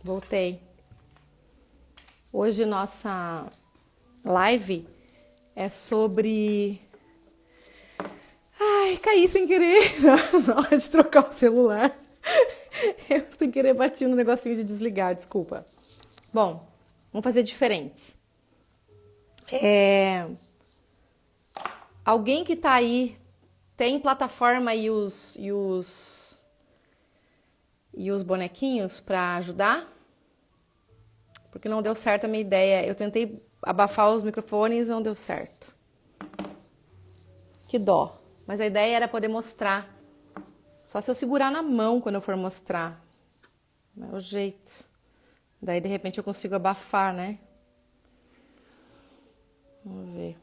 Voltei. Hoje nossa live é sobre... Ai, caí sem querer na hora de trocar o celular. Eu sem querer bati no negocinho de desligar, desculpa. Bom, vamos fazer diferente. Alguém que tá aí tem plataforma e os bonequinhos para ajudar? Porque não deu certo a minha ideia. Eu tentei abafar os microfones e não deu certo. Que dó. Mas a ideia era poder mostrar. Só se eu segurar na mão quando eu for mostrar. Não é o jeito. Daí, de repente, eu consigo abafar, né? Vamos ver.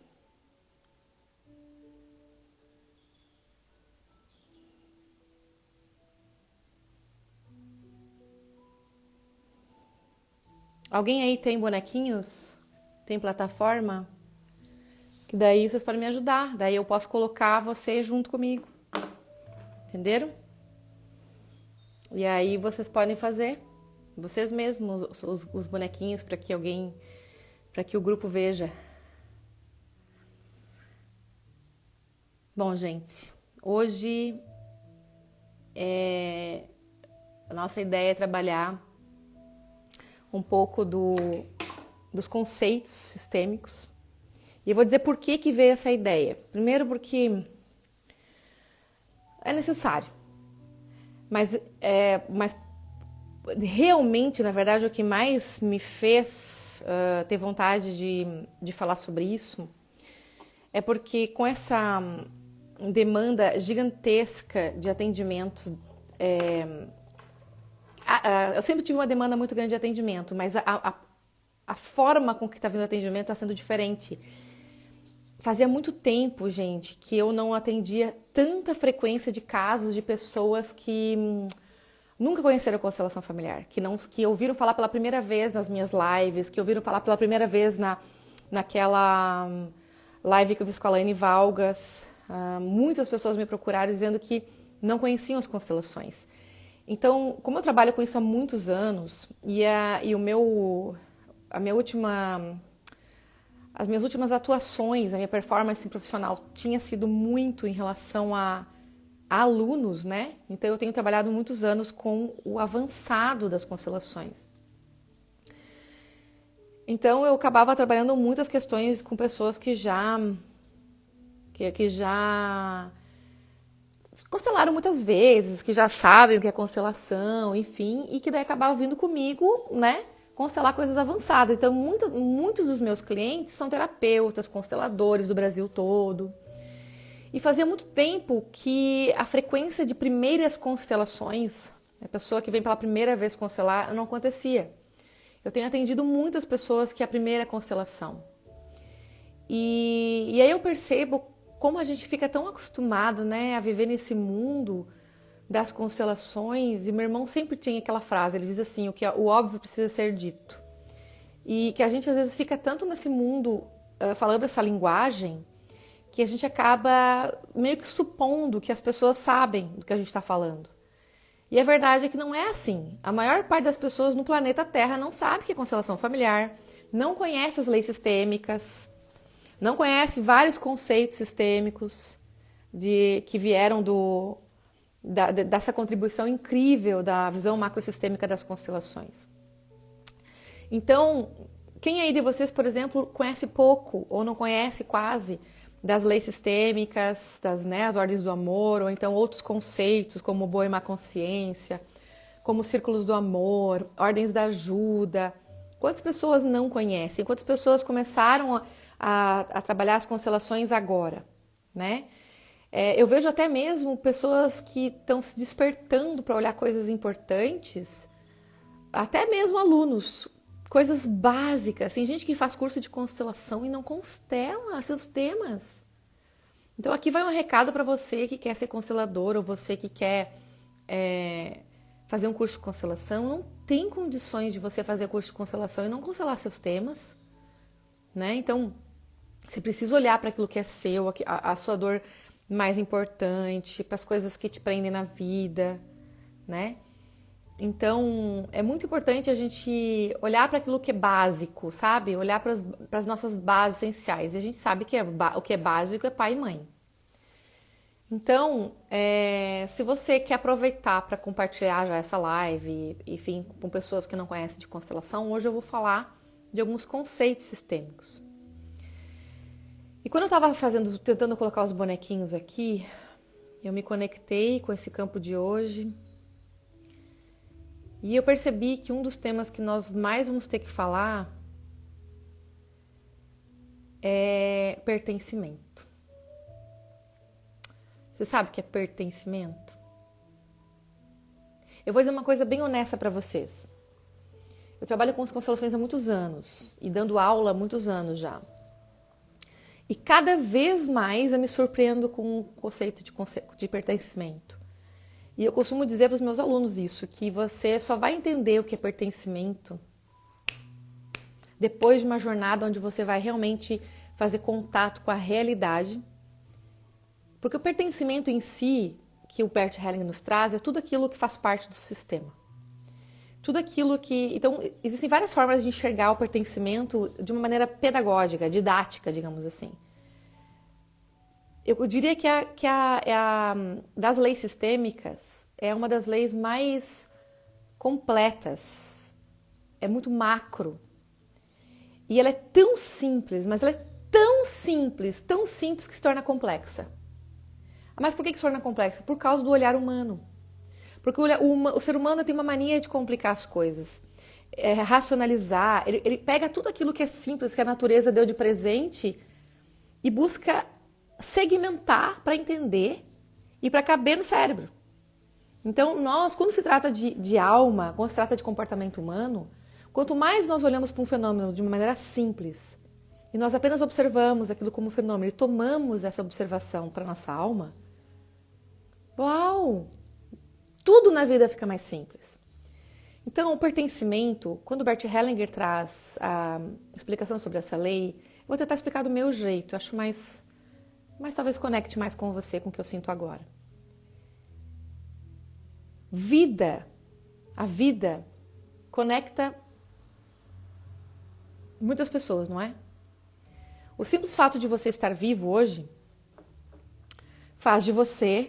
Alguém aí tem bonequinhos? Tem plataforma? Que daí vocês podem me ajudar. Daí eu posso colocar você junto comigo. Entenderam? E aí vocês podem fazer vocês mesmos os bonequinhos para que o grupo veja. Bom, gente, hoje a nossa ideia é trabalhar um pouco dos conceitos sistêmicos. E eu vou dizer por que veio essa ideia. Primeiro porque é necessário. Mas realmente, na verdade, o que mais me fez ter vontade de falar sobre isso é porque com essa demanda gigantesca de atendimentos, eu sempre tive uma demanda muito grande de atendimento, mas a forma com que está vindo o atendimento está sendo diferente. Fazia muito tempo, gente, que eu não atendia tanta frequência de casos de pessoas que nunca conheceram a constelação familiar, que ouviram falar pela primeira vez nas minhas lives, que ouviram falar pela primeira vez naquela live que eu fiz com a Laine Valgas. Muitas pessoas me procuraram dizendo que não conheciam as constelações. Então, como eu trabalho com isso há muitos anos, as minhas últimas atuações, a minha performance profissional tinha sido muito em relação a alunos, né? Então eu tenho trabalhado muitos anos com o avançado das constelações. Então eu acabava trabalhando muitas questões com pessoas que já constelaram muitas vezes, que já sabem o que é constelação, enfim, e que daí acabavam vindo comigo, né? Constelar coisas avançadas. Então, muitos dos meus clientes são terapeutas, consteladores do Brasil todo. E fazia muito tempo que a frequência de primeiras constelações, a pessoa que vem pela primeira vez constelar, não acontecia. Eu tenho atendido muitas pessoas que é a primeira constelação. E aí eu percebo como a gente fica tão acostumado, né, a viver nesse mundo das constelações, e meu irmão sempre tinha aquela frase, ele diz assim, o óbvio precisa ser dito. E que a gente às vezes fica tanto nesse mundo falando essa linguagem, que a gente acaba meio que supondo que as pessoas sabem do que a gente está falando. E a verdade é que não é assim. A maior parte das pessoas no planeta Terra não sabe o que é constelação familiar, não conhece as leis sistêmicas, não conhece vários conceitos sistêmicos que vieram dessa contribuição incrível da visão macrosistêmica das constelações. Então, quem aí de vocês, por exemplo, conhece pouco ou não conhece quase das leis sistêmicas, as ordens do amor, ou então outros conceitos como boa e má consciência, como círculos do amor, ordens da ajuda? Quantas pessoas não conhecem? Quantas pessoas começaram a trabalhar as constelações agora, né? Eu vejo até mesmo pessoas que estão se despertando para olhar coisas importantes, até mesmo alunos, coisas básicas. Tem gente que faz curso de constelação e não constela seus temas. Então aqui vai um recado para você que quer ser constelador ou você que quer fazer um curso de constelação. Não tem condições de você fazer curso de constelação e não constelar seus temas, né? Então você precisa olhar para aquilo que é seu, a sua dor mais importante, para as coisas que te prendem na vida, né? Então, é muito importante a gente olhar para aquilo que é básico, sabe? Olhar para as nossas bases essenciais. E a gente sabe que o que é básico é pai e mãe. Então, se você quer aproveitar para compartilhar já essa live, enfim, com pessoas que não conhecem de constelação, hoje eu vou falar de alguns conceitos sistêmicos. E quando eu estava tentando colocar os bonequinhos aqui, eu me conectei com esse campo de hoje e eu percebi que um dos temas que nós mais vamos ter que falar é pertencimento. Você sabe o que é pertencimento? Eu vou dizer uma coisa bem honesta para vocês. Eu trabalho com as constelações há muitos anos e dando aula há muitos anos já. E cada vez mais eu me surpreendo com o conceito de pertencimento. E eu costumo dizer para os meus alunos isso, que você só vai entender o que é pertencimento depois de uma jornada onde você vai realmente fazer contato com a realidade. Porque o pertencimento em si, que o Bert Hellinger nos traz, é tudo aquilo que faz parte do sistema. Tudo aquilo que... Então, existem várias formas de enxergar o pertencimento de uma maneira pedagógica, didática, digamos assim. Eu diria que das leis sistêmicas é uma das leis mais completas. É muito macro. E ela é tão simples, mas ela é tão simples que se torna complexa. Mas por que se torna complexa? Por causa do olhar humano. Porque o ser humano tem uma mania de complicar as coisas, racionalizar. Ele pega tudo aquilo que é simples, que a natureza deu de presente e busca segmentar para entender e para caber no cérebro. Então, quando se trata de alma, quando se trata de comportamento humano, quanto mais nós olhamos para um fenômeno de uma maneira simples e nós apenas observamos aquilo como fenômeno e tomamos essa observação para nossa alma, uau! Tudo na vida fica mais simples. Então, o pertencimento, quando o Bert Hellinger traz a explicação sobre essa lei, eu vou tentar explicar do meu jeito, eu acho mais talvez conecte mais com você, com o que eu sinto agora. A vida conecta muitas pessoas, não é? O simples fato de você estar vivo hoje faz de você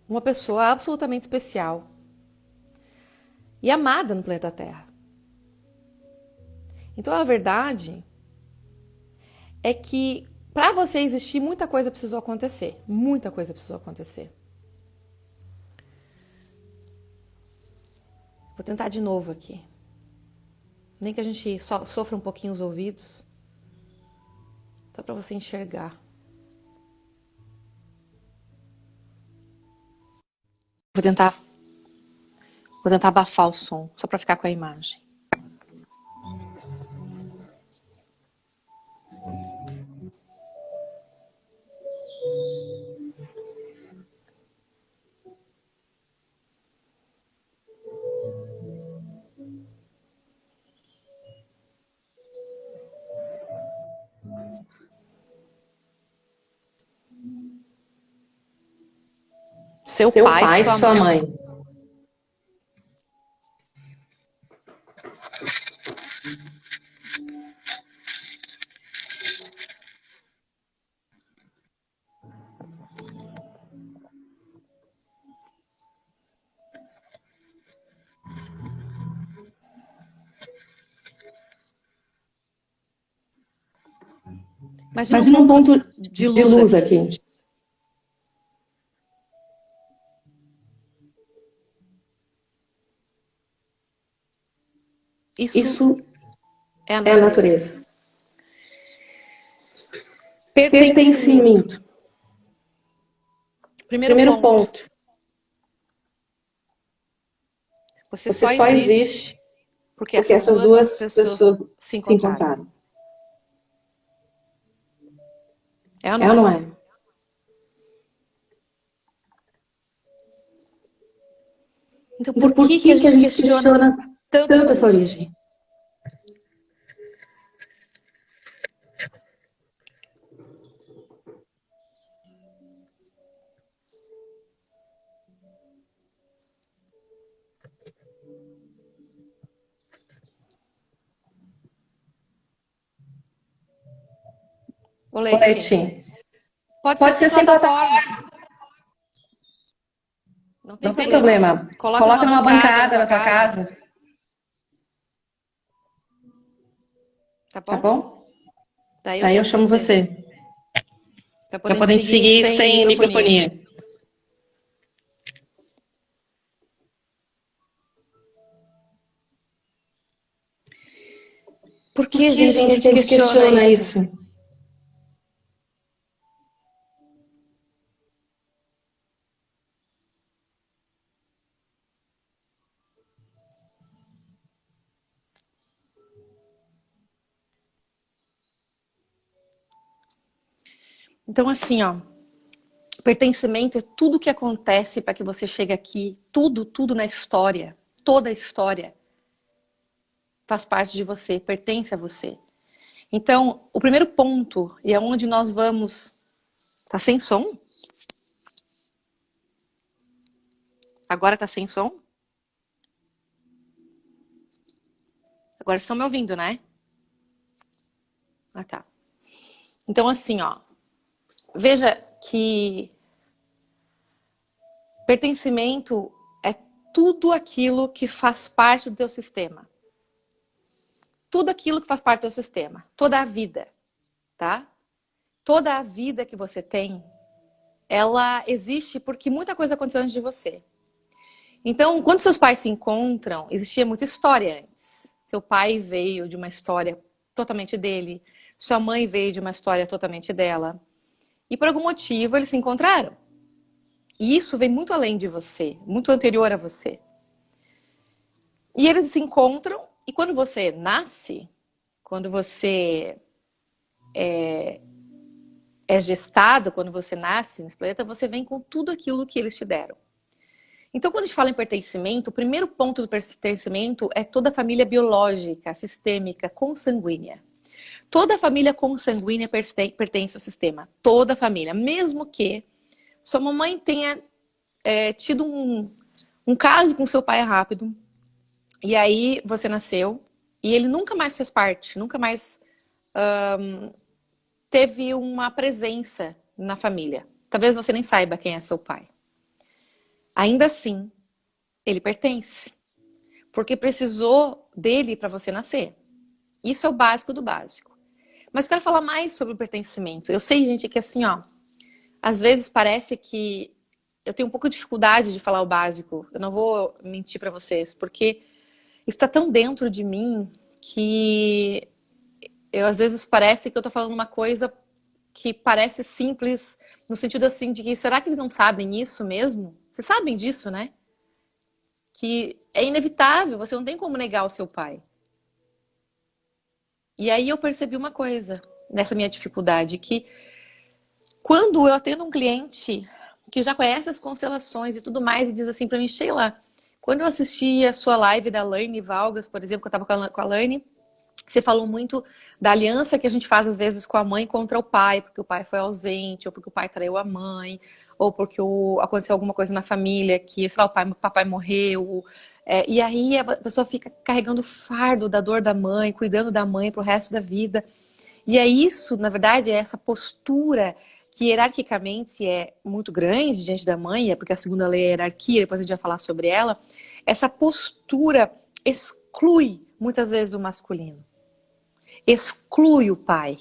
uma pessoa absolutamente especial e amada no planeta Terra. Então, a verdade é que para você existir, muita coisa precisou acontecer. Muita coisa precisou acontecer. Vou tentar de novo aqui. Nem que a gente sofra um pouquinho os ouvidos. Só para você enxergar. Vou tentar abafar o som, só para ficar com a imagem. Seu pai, sua mãe. Imagina um ponto de luz aqui. Isso é a natureza. Pertencimento. Primeiro ponto. Você só existe porque essas duas pessoas se encontraram. É ou não é? Então, por que a gente questiona tanto essa origem? Ô, Ô, Leti, Leti, pode ser pode sem ser sem plataforma, plataforma, não tem não tem problema. problema. Coloca numa Coloca numa bancada na bancada tua na tua casa, casa, tá tá bom? bom? Daí eu Daí eu chamo chamo você, você, pra pra poder poder seguir seguir sem sem microfonia. microfonia. Por Por que, que, gente, que a gente, que gente a gente questiona questiona isso? isso? Então, assim, ó, pertencimento é tudo que acontece para que você chegue aqui, tudo, tudo na história, toda a história faz parte de você, pertence a você. Então, o primeiro ponto, e é onde nós vamos. Tá sem som? Agora tá sem som? Agora estão me ouvindo, né? Ah, tá. Então, assim, ó, veja que pertencimento é tudo aquilo que faz parte do teu sistema. Tudo aquilo que faz parte do teu sistema. Toda a vida, tá? Toda a vida que você tem, ela existe porque muita coisa aconteceu antes de você. Então, quando seus pais se encontram, existia muita história antes. Seu pai veio de uma história totalmente dele, sua mãe veio de uma história totalmente dela. E por algum motivo eles se encontraram. E isso vem muito além de você, muito anterior a você. E eles se encontram, e quando você nasce, quando você é gestado, quando você nasce nesse planeta, você vem com tudo aquilo que eles te deram. Então, quando a gente fala em pertencimento, o primeiro ponto do pertencimento é toda a família biológica, sistêmica, consanguínea. Toda a família consanguínea pertence ao sistema. Toda a família. Mesmo que sua mamãe tenha tido um caso com seu pai rápido, e aí você nasceu, e ele nunca mais fez parte, nunca mais teve uma presença na família. Talvez você nem saiba quem é seu pai. Ainda assim, ele pertence. Porque precisou dele para você nascer. Isso é o básico do básico. Mas eu quero falar mais sobre o pertencimento. Eu sei, gente, que assim, ó, às vezes parece que eu tenho um pouco de dificuldade de falar o básico. Eu não vou mentir para vocês, porque isso está tão dentro de mim que eu às vezes parece que eu tô falando uma coisa que parece simples, no sentido assim de que será que eles não sabem isso mesmo? Vocês sabem disso, né? Que é inevitável, você não tem como negar o seu pai. E aí eu percebi uma coisa nessa minha dificuldade, que quando eu atendo um cliente que já conhece as constelações e tudo mais, e diz assim para mim, Sheila, quando eu assisti a sua live da Laine Valgas, por exemplo, que eu estava com a Laine, você falou muito da aliança que a gente faz às vezes com a mãe contra o pai, porque o pai foi ausente, ou porque o pai traiu a mãe, ou porque aconteceu alguma coisa na família que, sei lá, o papai morreu. E aí a pessoa fica carregando o fardo da dor da mãe, cuidando da mãe pro resto da vida. E é isso, na verdade, é essa postura que hierarquicamente é muito grande diante da mãe, é porque a segunda lei é a hierarquia, depois a gente vai falar sobre ela. Essa postura exclui muitas vezes o masculino, exclui o pai.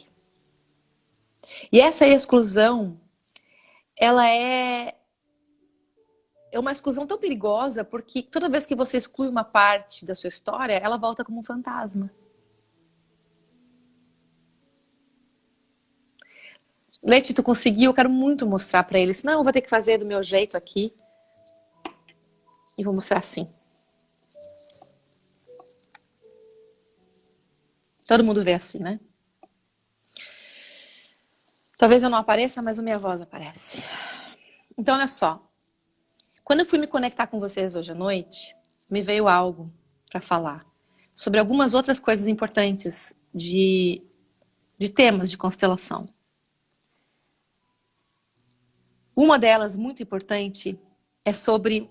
E essa exclusão, ela é uma exclusão tão perigosa porque toda vez que você exclui uma parte da sua história, ela volta como um fantasma. Leti, tu conseguiu? Eu quero muito mostrar pra eles. Não, eu vou ter que fazer do meu jeito aqui. E vou mostrar assim. Todo mundo vê assim, né? Talvez eu não apareça, mas a minha voz aparece. Então, olha só. Quando eu fui me conectar com vocês hoje à noite, me veio algo pra falar sobre algumas outras coisas importantes de temas de constelação. Uma delas, muito importante, é sobre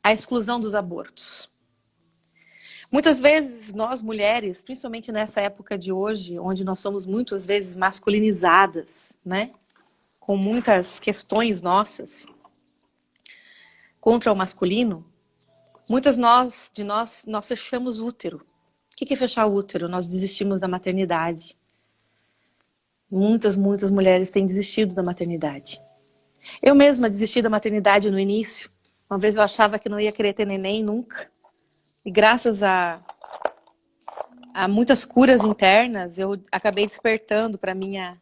a exclusão dos abortos. Muitas vezes nós mulheres, principalmente nessa época de hoje, onde nós somos muitas vezes masculinizadas, né? Com muitas questões nossas contra o masculino, muitas de nós fechamos o útero. O que é fechar o útero? Nós desistimos da maternidade. Muitas mulheres têm desistido da maternidade. Eu mesma desisti da maternidade no início. Uma vez eu achava que não ia querer ter neném nunca. E graças a muitas curas internas, eu acabei despertando para minha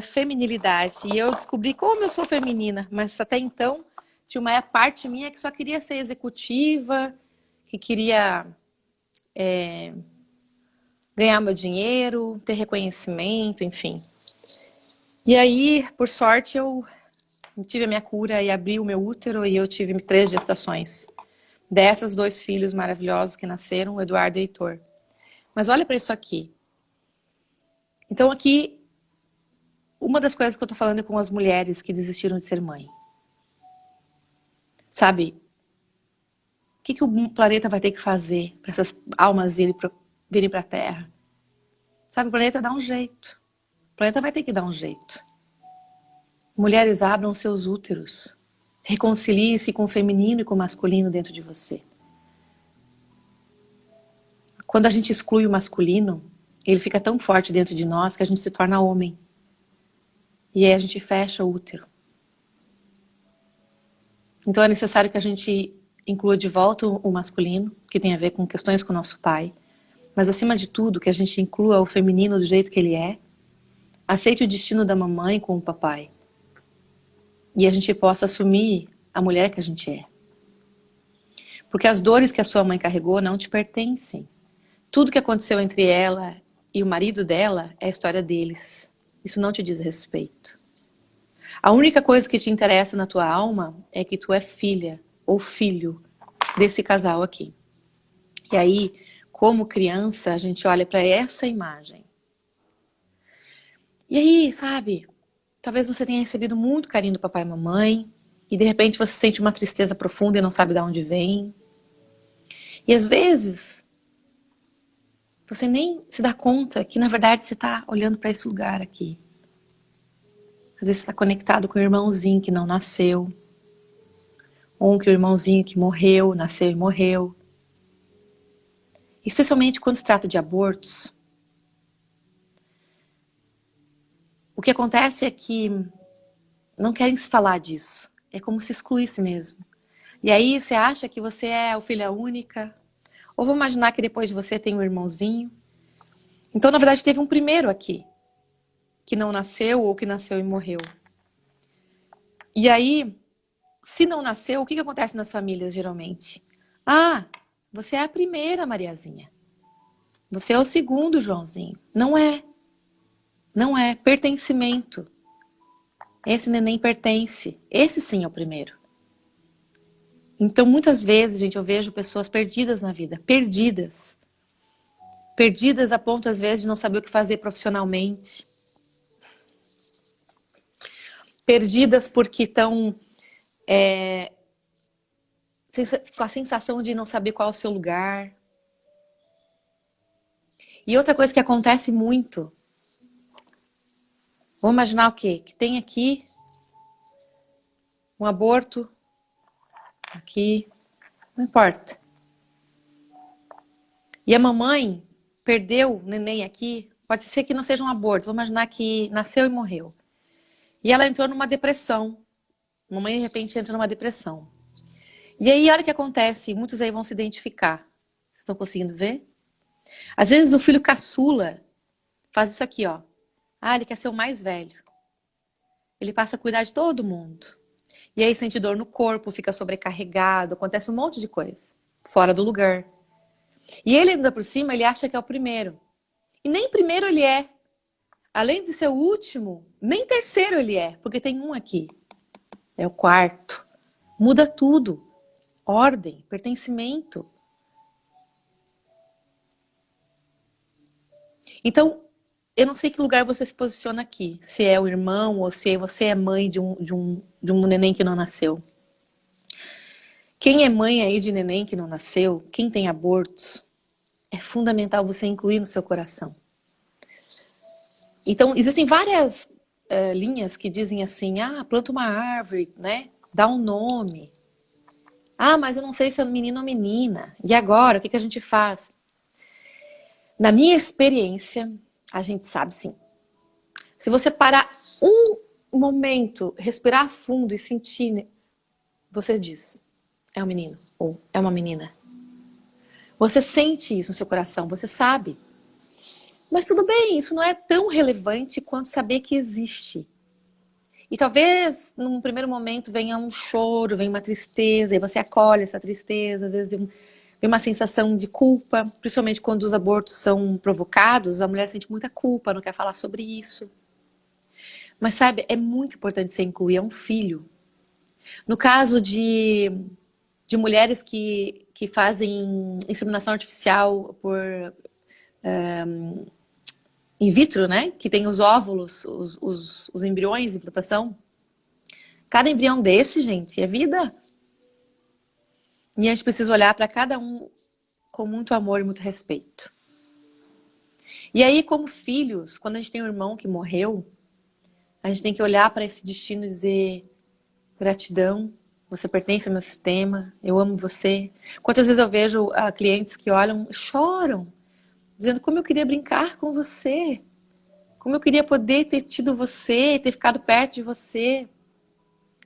feminilidade. E eu descobri como eu sou feminina. Mas até então, tinha uma parte minha que só queria ser executiva, que queria ganhar meu dinheiro, ter reconhecimento, enfim. E aí, por sorte, eu tive a minha cura e abri o meu útero e eu tive 3 gestações. Dessas, 2 filhos maravilhosos que nasceram, o Eduardo e o Heitor. Mas olha para isso aqui. Então aqui, uma das coisas que eu tô falando é com as mulheres que desistiram de ser mãe. Sabe? O que o planeta vai ter que fazer para essas almas virem para a Terra? Sabe, o planeta dá um jeito. O planeta vai ter que dar um jeito. Mulheres, abram seus úteros. Reconcilie-se com o feminino e com o masculino dentro de você. Quando a gente exclui o masculino, ele fica tão forte dentro de nós que a gente se torna homem. E aí a gente fecha o útero. Então é necessário que a gente inclua de volta o masculino, que tem a ver com questões com o nosso pai. Mas acima de tudo, que a gente inclua o feminino do jeito que ele é. Aceite o destino da mamãe com o papai. E a gente possa assumir a mulher que a gente é. Porque as dores que a sua mãe carregou não te pertencem. Tudo que aconteceu entre ela e o marido dela é a história deles. Isso não te diz respeito. A única coisa que te interessa na tua alma é que tu é filha ou filho desse casal aqui. E aí, como criança, a gente olha para essa imagem. E aí, sabe, talvez você tenha recebido muito carinho do papai e mamãe, e de repente você sente uma tristeza profunda e não sabe de onde vem. E às vezes, você nem se dá conta que na verdade você está olhando para esse lugar aqui. Às vezes você está conectado com o irmãozinho que não nasceu, ou que o irmãozinho que morreu, nasceu e morreu. Especialmente quando se trata de abortos, o que acontece é que não querem se falar disso. É como se excluísse mesmo. E aí você acha que você é a filha única, ou vamos imaginar que depois de você tem um irmãozinho. Então, na verdade, teve um primeiro aqui, que não nasceu ou que nasceu e morreu. E aí, se não nasceu, o que acontece nas famílias geralmente? Ah, você é a primeira Mariazinha. Você é o segundo Joãozinho. Não é. Não é. Pertencimento. Esse neném pertence. Esse sim é o primeiro. Então, muitas vezes, gente, eu vejo pessoas perdidas na vida. Perdidas. Perdidas a ponto, às vezes, de não saber o que fazer profissionalmente. Perdidas porque estão com a sensação de não saber qual é o seu lugar. E outra coisa que acontece muito, vamos imaginar o quê? Que tem aqui um aborto, aqui, não importa. E a mamãe perdeu o neném aqui, pode ser que não seja um aborto, vamos imaginar que nasceu e morreu. E ela entrou numa depressão. A mamãe, de repente, entra numa depressão. E aí, olha o que acontece, muitos aí vão se identificar. Vocês estão conseguindo ver? Às vezes o filho caçula faz isso aqui, ó. Ah, ele quer ser o mais velho. Ele passa a cuidar de todo mundo. E aí sente dor no corpo, fica sobrecarregado, acontece um monte de coisa. Fora do lugar. E ele ainda por cima, ele acha que é o primeiro. E nem primeiro ele é. Além de ser o último, nem terceiro ele é. Porque tem um aqui. É o quarto. Muda tudo. Ordem, pertencimento. Então, eu não sei que lugar você se posiciona aqui. Se é o irmão ou se você é mãe de um neném que não nasceu. Quem é mãe aí de neném que não nasceu, quem tem abortos, é fundamental você incluir no seu coração. Então, existem várias linhas que dizem assim, planta uma árvore, né? Dá um nome. Mas eu não sei se é menino ou menina. E agora, o que a gente faz? Na minha experiência, a gente sabe sim. Se você parar um momento, respirar fundo e sentir, você diz, é um menino ou é uma menina. Você sente isso no seu coração, você sabe. Mas tudo bem, isso não é tão relevante quanto saber que existe. E talvez, num primeiro momento, venha um choro, venha uma tristeza, e você acolhe essa tristeza, às vezes vem uma sensação de culpa, principalmente quando os abortos são provocados, a mulher sente muita culpa, não quer falar sobre isso. Mas sabe, é muito importante você incluir, é um filho. No caso de mulheres que fazem inseminação artificial por in vitro, né? Que tem os óvulos, os embriões de implantação. Cada embrião desse, gente, é vida. E a gente precisa olhar para cada um com muito amor e muito respeito. E aí, como filhos, quando a gente tem um irmão que morreu, a gente tem que olhar para esse destino e dizer gratidão, você pertence ao meu sistema, eu amo você. Quantas vezes eu vejo clientes que olham e choram, dizendo como eu queria brincar com você, como eu queria poder ter tido você, ter ficado perto de você.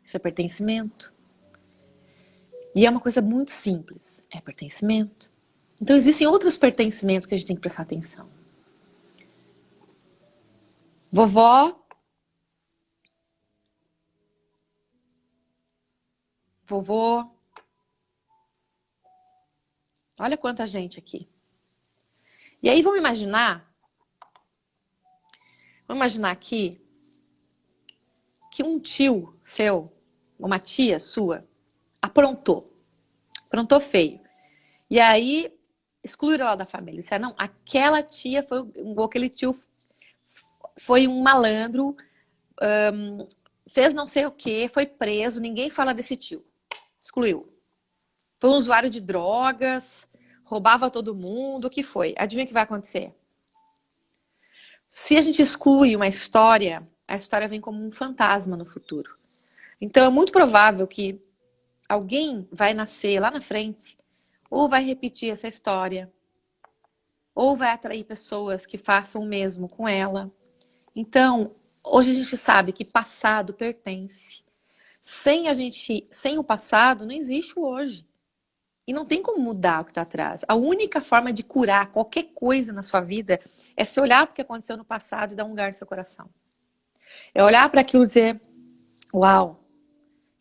Isso é pertencimento. E é uma coisa muito simples, é pertencimento. Então existem outros pertencimentos que a gente tem que prestar atenção. Vovó, vovô, olha quanta gente aqui. E aí vamos imaginar aqui que um tio seu, uma tia sua, aprontou feio. E aí excluíram ela da família. Disseram, não, aquela tia ou aquele tio foi um malandro, fez não sei o que, foi preso, ninguém fala desse tio. Excluiu. Foi um usuário de drogas, roubava todo mundo, o que foi? Adivinha o que vai acontecer? Se a gente exclui uma história, a história vem como um fantasma no futuro. Então é muito provável que alguém vai nascer lá na frente, ou vai repetir essa história, ou vai atrair pessoas que façam o mesmo com ela. Então, hoje a gente sabe que passado pertence. Sem o passado, não existe o hoje. E não tem como mudar o que está atrás. A única forma de curar qualquer coisa na sua vida é se olhar para o que aconteceu no passado e dar um lugar no seu coração. É olhar para aquilo e dizer, uau,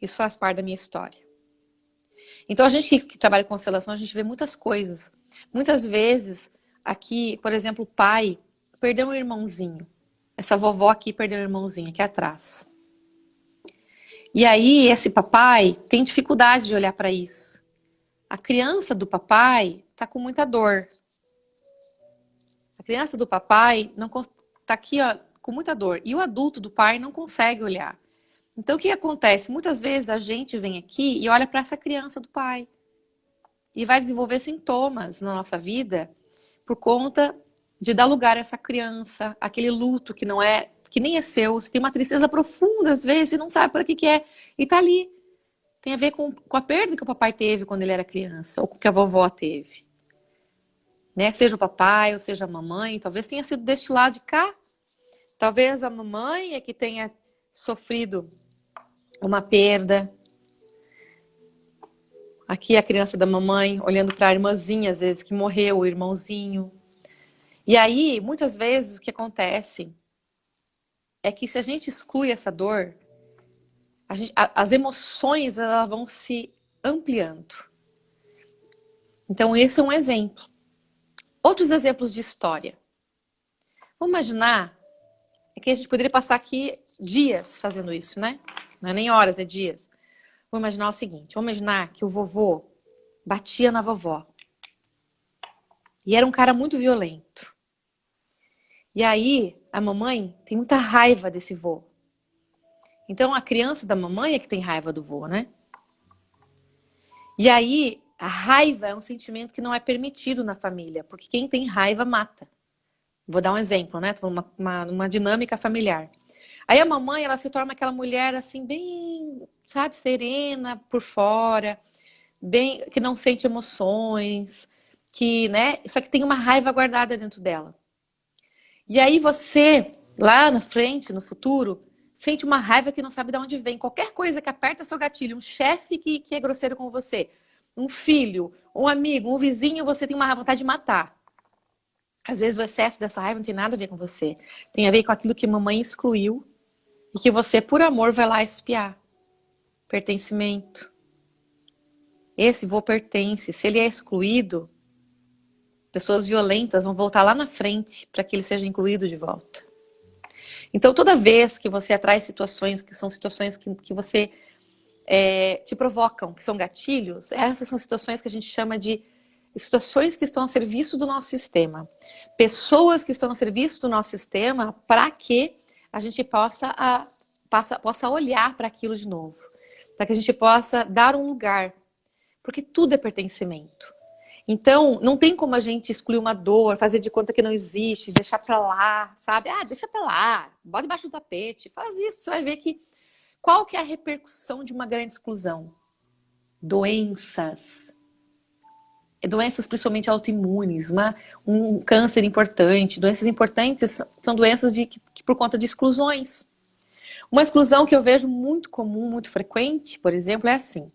isso faz parte da minha história. Então a gente que trabalha com constelação, a gente vê muitas coisas. Muitas vezes, aqui, por exemplo, o pai perdeu um irmãozinho. Essa vovó aqui perdeu um irmãozinho aqui atrás. E aí, esse papai tem dificuldade de olhar para isso. A criança do papai tá com muita dor. A criança do papai tá aqui, ó, com muita dor. E o adulto do pai não consegue olhar. Então, o que acontece? Muitas vezes a gente vem aqui e olha para essa criança do pai. E vai desenvolver sintomas na nossa vida por conta de dar lugar a essa criança, aquele luto que nem é seu. Você tem uma tristeza profunda, às vezes, e não sabe para que é. E tá ali. Tem a ver com a perda que o papai teve quando ele era criança, ou que a vovó teve. Né? Seja o papai ou seja a mamãe, talvez tenha sido deste lado de cá. Talvez a mamãe é que tenha sofrido uma perda. Aqui a criança da mamãe olhando para a irmãzinha, às vezes, que morreu, o irmãozinho. E aí, muitas vezes, o que acontece é que se a gente exclui essa dor, as emoções elas vão se ampliando. Então, esse é um exemplo. Outros exemplos de história. Vamos imaginar que a gente poderia passar aqui dias fazendo isso, né? Não é nem horas, é dias. Vamos imaginar o seguinte. Vamos imaginar que o vovô batia na vovó. E era um cara muito violento. E aí, a mamãe tem muita raiva desse vô. Então, a criança da mamãe é que tem raiva do vô, né? E aí, a raiva é um sentimento que não é permitido na família, porque quem tem raiva mata. Vou dar um exemplo, né? Uma dinâmica familiar. Aí a mamãe, ela se torna aquela mulher assim, bem, sabe, serena por fora, bem, que não sente emoções, que, né? Só que tem uma raiva guardada dentro dela. E aí você, lá na frente, no futuro, sente uma raiva que não sabe de onde vem. Qualquer coisa que aperta seu gatilho, um chefe que é grosseiro com você, um filho, um amigo, um vizinho, você tem uma vontade de matar. Às vezes o excesso dessa raiva não tem nada a ver com você. Tem a ver com aquilo que mamãe excluiu e que você, por amor, vai lá espiar. Pertencimento. Esse vô pertence. Se ele é excluído, pessoas violentas vão voltar lá na frente para que ele seja incluído de volta. Então, toda vez que você atrai situações que são situações que você te provocam, que são gatilhos, essas são situações que a gente chama de situações que estão a serviço do nosso sistema. Pessoas que estão a serviço do nosso sistema para que a gente possa olhar para aquilo de novo. Para que a gente possa dar um lugar. Porque tudo é pertencimento. Então, não tem como a gente excluir uma dor, fazer de conta que não existe, deixar pra lá, sabe? Ah, deixa pra lá, bota debaixo do tapete, faz isso. Você vai ver que qual que é a repercussão de uma grande exclusão? Doenças. Doenças principalmente autoimunes, um câncer importante. Doenças importantes são doenças que por conta de exclusões. Uma exclusão que eu vejo muito comum, muito frequente, por exemplo, é assim.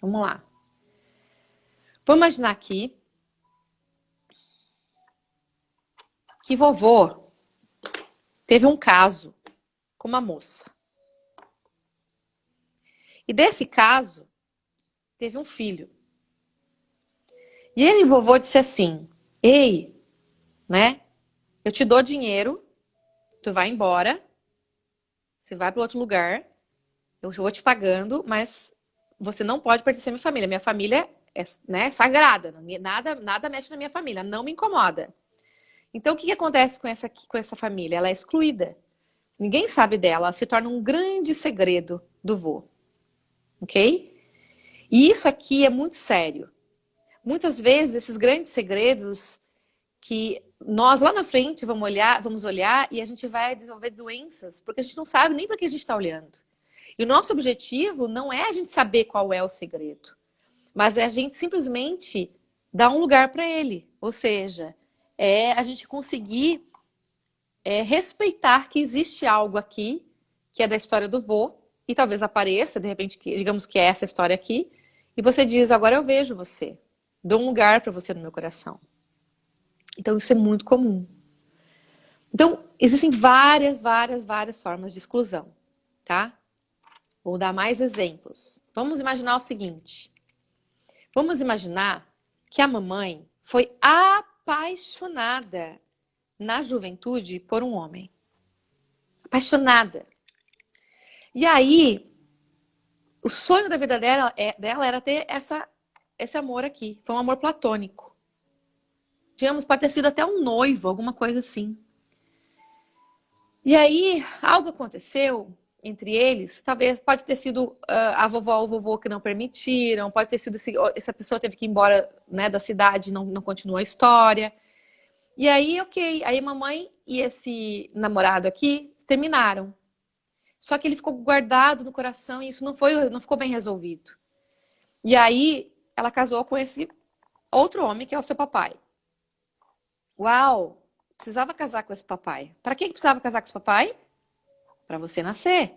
Vamos lá. Vamos imaginar aqui que vovô teve um caso com uma moça. E desse caso, teve um filho. E ele, vovô, disse assim: ei, né? Eu te dou dinheiro, tu vai embora, você vai para outro lugar, eu vou te pagando, mas você não pode pertencer à minha família. Minha família é, né, sagrada, nada mexe na minha família, não me incomoda. Então, o que acontece com essa família? Ela é excluída. Ninguém sabe dela, ela se torna um grande segredo do vô. Ok? E isso aqui é muito sério. Muitas vezes, esses grandes segredos que nós lá na frente vamos olhar e a gente vai desenvolver doenças, porque a gente não sabe nem para que a gente está olhando. E o nosso objetivo não é a gente saber qual é o segredo, mas é a gente simplesmente dar um lugar para ele. Ou seja, é a gente conseguir respeitar que existe algo aqui, que é da história do vô, e talvez apareça, de repente, digamos que é essa história aqui, e você diz: agora eu vejo você, dou um lugar para você no meu coração. Então isso é muito comum. Então existem várias formas de exclusão, tá? Vou dar mais exemplos. Vamos imaginar o seguinte. Vamos imaginar que a mamãe foi apaixonada na juventude por um homem. Apaixonada. E aí, o sonho da vida dela era ter esse amor aqui. Foi um amor platônico. Digamos, pode ter sido até um noivo, alguma coisa assim. E aí, algo aconteceu entre eles. Talvez, pode ter sido a vovó ou o vovô que não permitiram. Pode ter sido, essa pessoa teve que ir embora, né, da cidade, não continuou a história. E aí, ok. Aí a mamãe e esse namorado aqui terminaram. Só que ele ficou guardado no coração e isso não ficou bem resolvido. E aí, ela casou com esse outro homem, que é o seu papai. Uau! Precisava casar com esse papai. Para que precisava casar com esse papai? Para você nascer.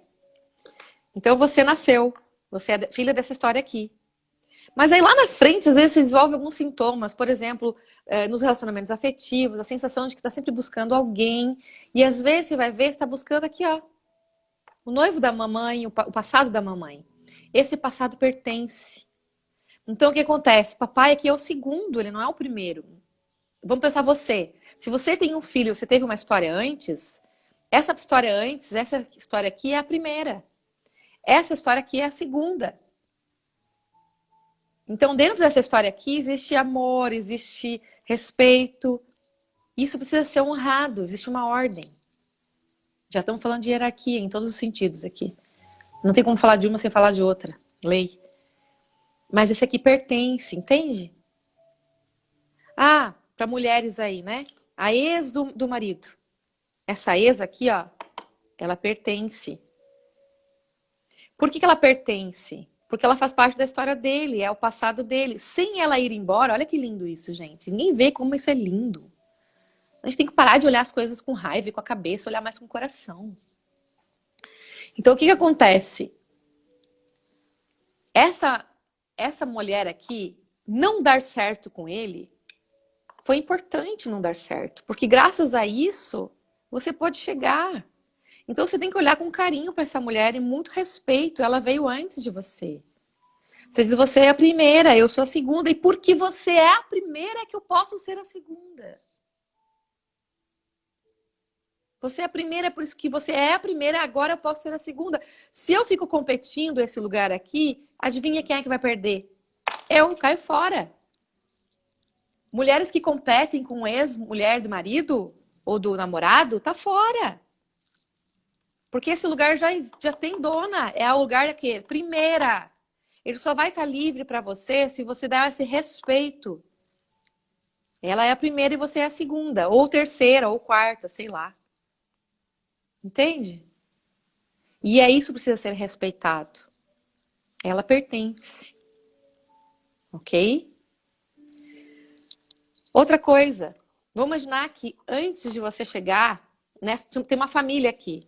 Então você nasceu. Você é filha dessa história aqui. Mas aí lá na frente, às vezes, se desenvolve alguns sintomas. Por exemplo, nos relacionamentos afetivos, a sensação de que está sempre buscando alguém. E às vezes você vai ver, você está buscando aqui, ó. O noivo da mamãe, o passado da mamãe. Esse passado pertence. Então o que acontece? O papai aqui é o segundo, ele não é o primeiro. Vamos pensar você. Se você tem um filho, você teve uma história antes, essa história aqui é a primeira. Essa história aqui é a segunda. Então, dentro dessa história aqui, existe amor, existe respeito. Isso precisa ser honrado, existe uma ordem. Já estamos falando de hierarquia em todos os sentidos aqui. Não tem como falar de uma sem falar de outra. Lei. Mas esse aqui pertence, entende? Ah, para mulheres aí, né? A ex do marido. Essa ex aqui, ó, ela pertence. Por que ela pertence? Porque ela faz parte da história dele, é o passado dele. Sem ela ir embora, olha que lindo isso, gente. Ninguém vê como isso é lindo. A gente tem que parar de olhar as coisas com raiva e com a cabeça, olhar mais com o coração. Então, o que acontece? Essa mulher aqui, não dar certo com ele, foi importante não dar certo. Porque graças a isso, você pode chegar. Então, você tem que olhar com carinho para essa mulher e muito respeito. Ela veio antes de você. Você diz, você é a primeira, eu sou a segunda. E porque você é a primeira é que eu posso ser a segunda. Você é a primeira, por isso que você é a primeira, agora eu posso ser a segunda. Se eu fico competindo esse lugar aqui, adivinha quem é que vai perder? Eu caio fora. Mulheres que competem com ex-mulher do marido ou do namorado, tá fora. Porque esse lugar já tem dona. É o lugar que primeira. Ele só vai estar livre para você se você der esse respeito. Ela é a primeira e você é a segunda, ou terceira, ou quarta, sei lá. Entende? E é isso que precisa ser respeitado. Ela pertence. Ok? Outra coisa. Vamos imaginar que antes de você chegar, tem uma família aqui.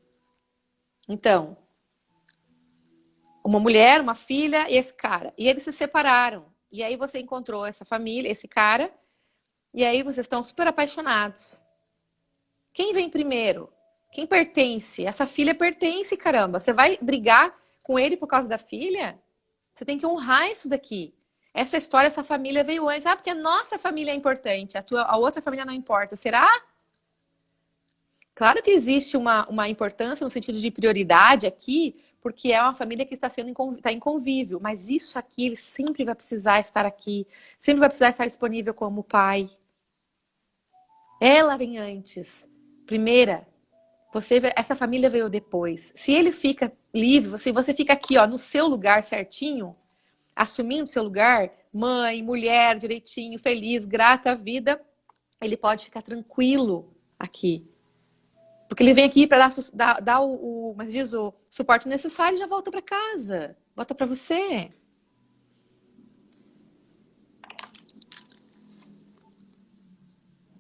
Então, uma mulher, uma filha e esse cara. E eles se separaram. E aí você encontrou essa família, esse cara. E aí vocês estão super apaixonados. Quem vem primeiro? Quem pertence? Essa filha pertence, caramba. Você vai brigar com ele por causa da filha? Você tem que honrar isso daqui. Essa história, essa família veio antes. Ah, porque a nossa família é importante, a outra família não importa. Será? Claro que existe uma importância no sentido de prioridade aqui, porque é uma família que está em convívio. Mas isso aqui, ele sempre vai precisar estar aqui. Sempre vai precisar estar disponível como pai. Ela vem antes. Primeira. Essa família veio depois. Se ele fica livre, você fica aqui, ó, no seu lugar certinho, assumindo seu lugar, mãe, mulher, direitinho, feliz, grata à vida, ele pode ficar tranquilo aqui. Porque ele vem aqui para dar mas diz, o suporte necessário e já volta para casa. Volta para você.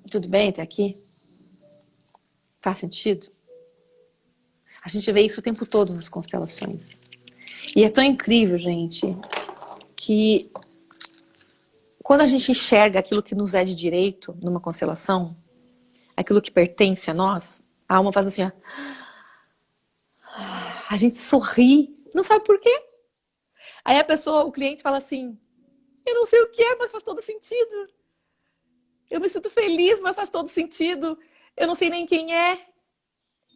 Tudo bem até aqui? Faz sentido? A gente vê isso o tempo todo nas constelações. E é tão incrível, gente, que quando a gente enxerga aquilo que nos é de direito numa constelação, aquilo que pertence a nós, a alma faz assim, ó. A gente sorri, não sabe por quê. Aí o cliente fala assim, eu não sei o que é, mas faz todo sentido. Eu me sinto feliz, mas faz todo sentido. Eu não sei nem quem é.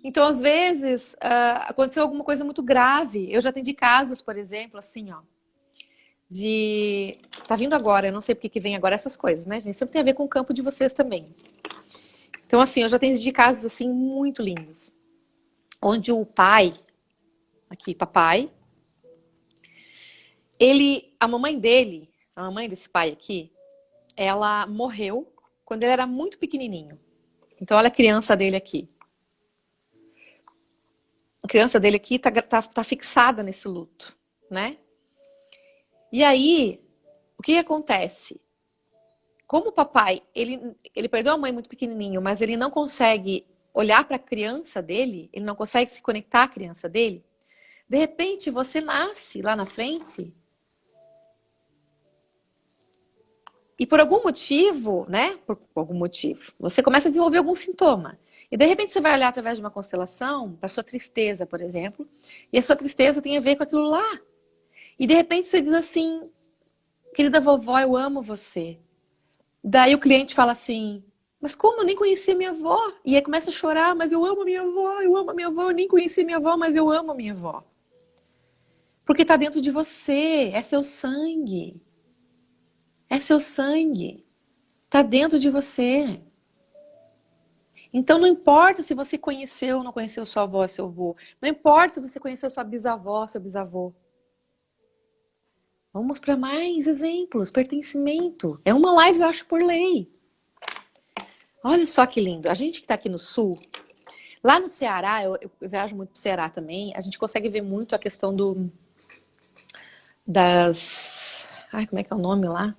Então, às vezes, aconteceu alguma coisa muito grave. Eu já atendi casos, por exemplo, assim, ó. Tá vindo agora, eu não sei porque que vem agora essas coisas, né, gente? Sempre tem a ver com o campo de vocês também. Então, assim, eu já atendi casos, assim, muito lindos. Onde o pai, aqui, papai, a mamãe desse pai aqui, ela morreu quando ele era muito pequenininho. Então, olha a criança dele aqui. A criança dele aqui tá fixada nesse luto, né? E aí, o que acontece? Como o papai, ele perdeu a mãe muito pequenininho, mas ele não consegue olhar para a criança dele, ele não consegue se conectar à criança dele, de repente você nasce lá na frente e por algum motivo, né? Por algum motivo, você começa a desenvolver algum sintoma. E de repente você vai olhar através de uma constelação para sua tristeza, por exemplo, e a sua tristeza tem a ver com aquilo lá. E de repente você diz assim, querida vovó, eu amo você. Daí o cliente fala assim, mas como? Eu nem conhecia minha avó. E aí começa a chorar, mas eu amo a minha avó, eu amo a minha avó, eu nem conheci minha avó, mas eu amo a minha avó. Porque está dentro de você, é seu sangue. É seu sangue. Está dentro de você. Então não importa se você conheceu ou não conheceu sua avó, seu avô. Não importa se você conheceu sua bisavó, seu bisavô. Vamos para mais exemplos. Pertencimento. É uma live, eu acho, por lei. Olha só que lindo. A gente que está aqui no sul, lá no Ceará, eu viajo muito pro Ceará também, a gente consegue ver muito a questão das... Ai, como é que é o nome lá?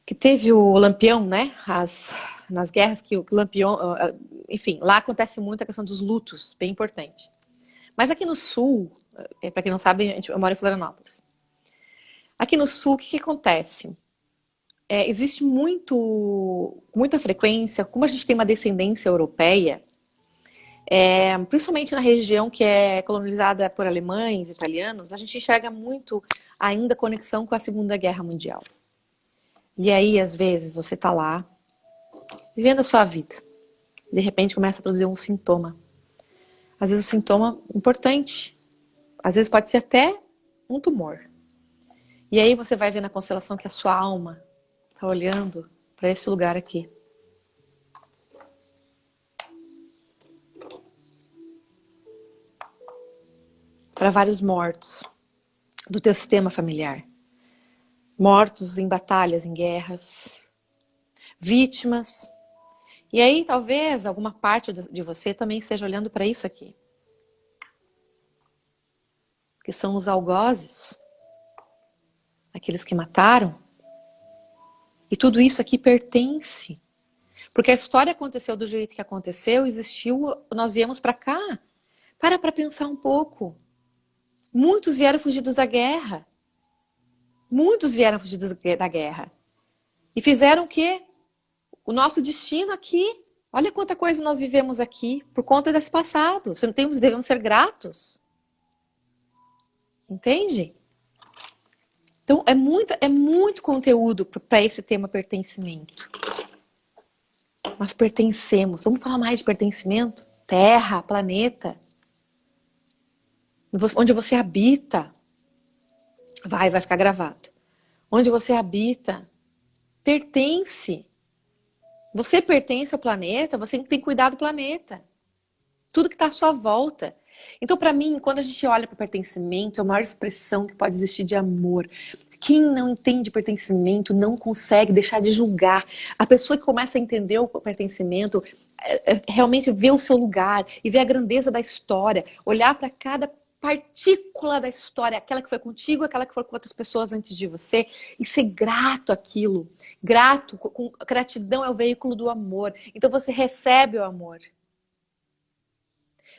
Que teve o Lampião, né? Nas guerras que o Lampião... Enfim, lá acontece muito a questão dos lutos, bem importante. Mas aqui no sul, para quem não sabe, eu moro em Florianópolis. Aqui no sul, o que acontece? Existe muita frequência, como a gente tem uma descendência europeia, principalmente na região que é colonizada por alemães, italianos, a gente enxerga muito ainda conexão com a Segunda Guerra Mundial. E aí, às vezes, você tá lá, vivendo a sua vida. De repente, começa a produzir um sintoma. Às vezes, um sintoma importante. Às vezes, pode ser até um tumor. E aí, você vai ver na constelação que a sua alma tá olhando para esse lugar aqui. Para vários mortos do teu sistema familiar. Mortos em batalhas, em guerras. Vítimas. E aí, talvez, alguma parte de você também esteja olhando para isso aqui. Que são os algozes. Aqueles que mataram. E tudo isso aqui pertence. Porque a história aconteceu do jeito que aconteceu, existiu, nós viemos para cá. Para pensar um pouco. Muitos vieram fugidos da guerra. Muitos vieram fugidos da guerra. E fizeram o quê? O nosso destino aqui. Olha quanta coisa nós vivemos aqui por conta desse passado. Devemos ser gratos. Entende? Então, é muito conteúdo para esse tema pertencimento. Nós pertencemos. Vamos falar mais de pertencimento? Terra, planeta. Onde você habita. Vai ficar gravado. Onde você habita. Pertence. Você pertence ao planeta, você tem que cuidar do planeta. Tudo que está à sua volta. Então, para mim, quando a gente olha para o pertencimento, é a maior expressão que pode existir de amor. Quem não entende pertencimento não consegue deixar de julgar. A pessoa que começa a entender o pertencimento, realmente vê o seu lugar e vê a grandeza da história, olhar para cada partícula da história, aquela que foi contigo, aquela que foi com outras pessoas antes de você, e ser grato àquilo. Gratidão é o veículo do amor. Então você recebe o amor.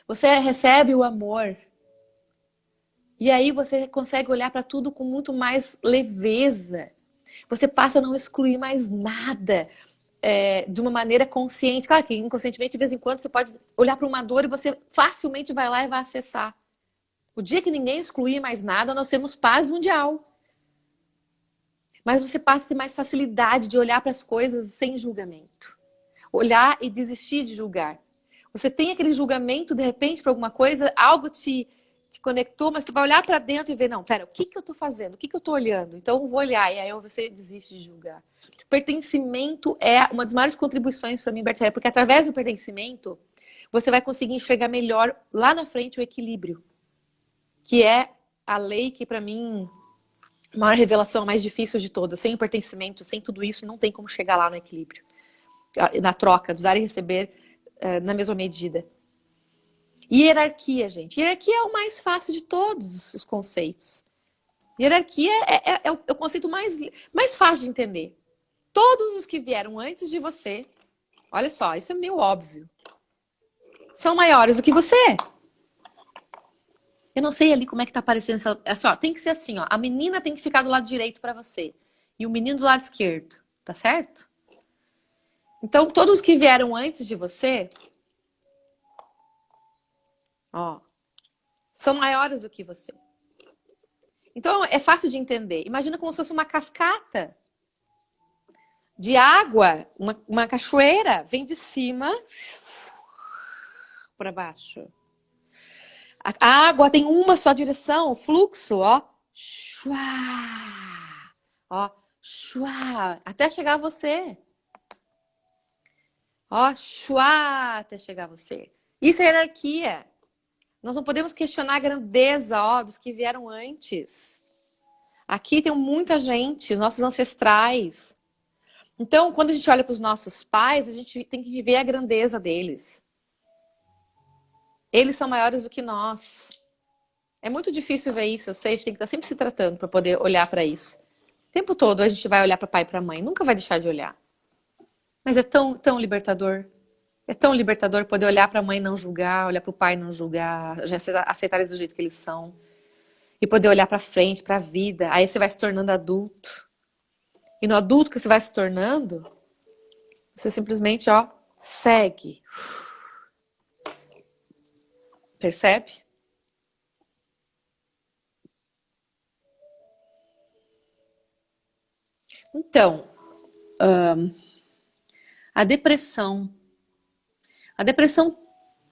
Você recebe o amor. E aí você consegue olhar para tudo com muito mais leveza. Você passa a não excluir mais nada de uma maneira consciente. Claro que inconscientemente, de vez em quando, você pode olhar para uma dor e você facilmente vai lá e vai acessar. O dia que ninguém excluir mais nada, nós temos paz mundial. Mas você passa a ter mais facilidade de olhar para as coisas sem julgamento. Olhar e desistir de julgar. Você tem aquele julgamento, de repente, para alguma coisa, algo te conectou, mas tu vai olhar para dentro e ver, não, pera, o que eu tô fazendo? O que eu tô olhando? Então eu vou olhar, e aí você desiste de julgar. Pertencimento é uma das maiores contribuições para mim, Bertella, porque através do pertencimento, você vai conseguir enxergar melhor lá na frente o equilíbrio. Que é a lei que, para mim, a maior revelação, a mais difícil de todas. Sem o pertencimento, sem tudo isso, não tem como chegar lá no equilíbrio. Na troca, do dar e receber na mesma medida. Hierarquia, gente. Hierarquia é o mais fácil de todos os conceitos. Hierarquia é o conceito mais fácil de entender. Todos os que vieram antes de você, olha só, isso é meio óbvio, são maiores do que você. Eu não sei ali como é que tá aparecendo essa, ó, tem que ser assim, ó. A menina tem que ficar do lado direito para você e o menino do lado esquerdo, tá certo? Então, todos que vieram antes de você, ó, são maiores do que você. Então, é fácil de entender. Imagina como se fosse uma cascata de água, uma cachoeira, vem de cima para baixo. A água tem uma só direção, o fluxo, ó. Shua, ó, shua, até chegar a você. Ó, shua, até chegar a você. Isso é hierarquia. Nós não podemos questionar a grandeza, ó, dos que vieram antes. Aqui tem muita gente, nossos ancestrais. Então, quando a gente olha para os nossos pais, a gente tem que ver a grandeza deles. Eles são maiores do que nós. É muito difícil ver isso, eu sei, a gente tem que estar sempre se tratando para poder olhar para isso. O tempo todo a gente vai olhar para pai e para mãe, nunca vai deixar de olhar. Mas é tão, tão libertador. É tão libertador poder olhar para a mãe e não julgar, olhar para o pai e não julgar, já aceitar eles do jeito que eles são. E poder olhar para frente, para a vida. Aí você vai se tornando adulto. E no adulto que você vai se tornando, você simplesmente, ó, segue. Percebe? Então, a depressão. A depressão